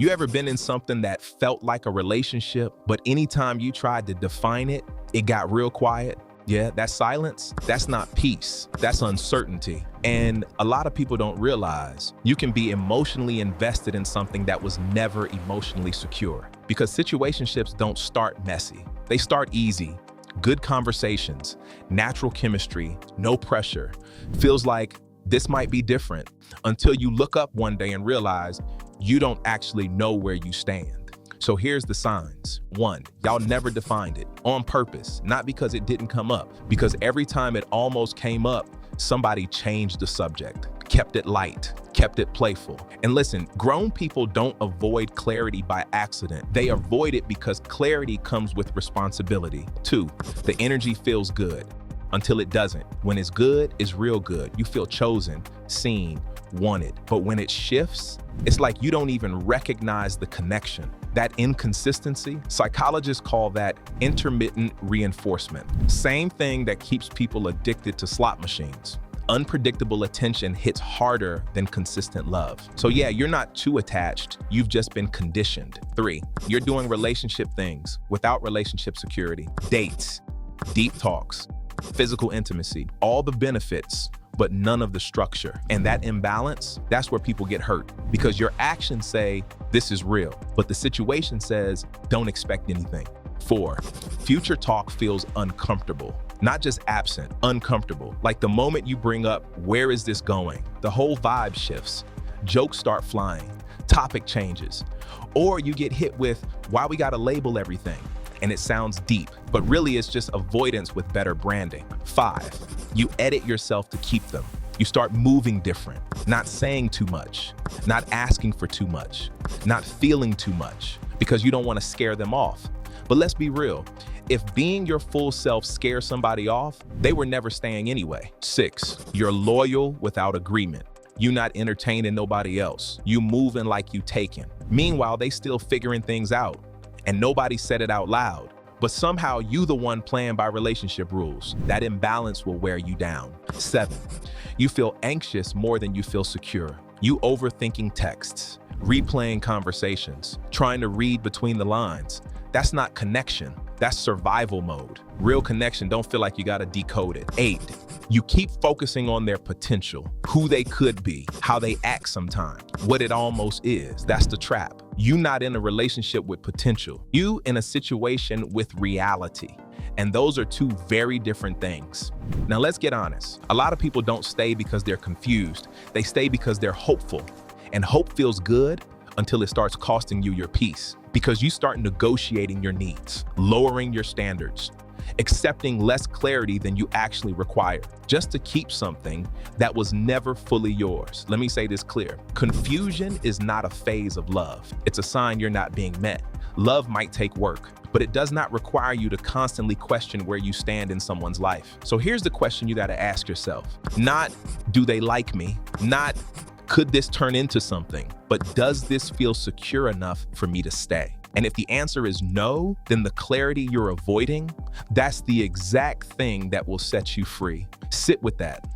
You ever been in something that felt like a relationship, but anytime you tried to define it, it got real quiet? Yeah, that silence, that's not peace, that's uncertainty. And a lot of people don't realize you can be emotionally invested in something that was never emotionally secure. Because situationships don't start messy, they start easy. Good conversations, natural chemistry, no pressure. Feels like this might be different until you look up one day and realize you don't actually know where you stand. So here's the signs. 1, y'all never defined it on purpose, not because it didn't come up, because every time it almost came up, somebody changed the subject, kept it light, kept it playful. And listen, grown people don't avoid clarity by accident. They avoid it because clarity comes with responsibility. 2, the energy feels good until it doesn't. When it's good, it's real good. You feel chosen, seen, wanted. But when it shifts, it's like you don't even recognize the connection. That inconsistency, psychologists call that intermittent reinforcement. Same thing that keeps people addicted to slot machines. Unpredictable attention hits harder than consistent love. So yeah, you're not too attached, you've just been conditioned. 3, you're doing relationship things without relationship security. Dates, deep talks, physical intimacy, all the benefits, but none of the structure. And that imbalance, that's where people get hurt, because your actions say, this is real, but the situation says, don't expect anything. 4, future talk feels uncomfortable. Not just absent, uncomfortable. Like the moment you bring up, where is this going? The whole vibe shifts. Jokes start flying, topic changes. Or you get hit with, why we gotta label everything? And it sounds deep, but really it's just avoidance with better branding. 5, you edit yourself to keep them. You start moving different, not saying too much, not asking for too much, not feeling too much, because you don't want to scare them off. But let's be real, if being your full self scares somebody off, they were never staying anyway. 6, you're loyal without agreement. You not entertaining nobody else. You moving like you taken. Meanwhile, they still figuring things out. And nobody said it out loud, but somehow you the one playing by relationship rules. That imbalance will wear you down. 7, you feel anxious more than you feel secure. You overthinking texts, replaying conversations, trying to read between the lines. That's not connection, that's survival mode. Real connection don't feel like you gotta decode it. 8, you keep focusing on their potential, who they could be, how they act sometimes, what it almost is. That's the trap. You not in a relationship with potential. You in a situation with reality. And those are two very different things. Now let's get honest. A lot of people don't stay because they're confused. They stay because they're hopeful. And hope feels good until it starts costing you your peace. Because you start negotiating your needs, lowering your standards, accepting less clarity than you actually require, just to keep something that was never fully yours. Let me say this clear. Confusion is not a phase of love. It's a sign you're not being met. Love might take work, but it does not require you to constantly question where you stand in someone's life. So here's the question you gotta ask yourself. Not, do they like me? Not, could this turn into something? But does this feel secure enough for me to stay? And if the answer is no, then the clarity you're avoiding, that's the exact thing that will set you free. Sit with that.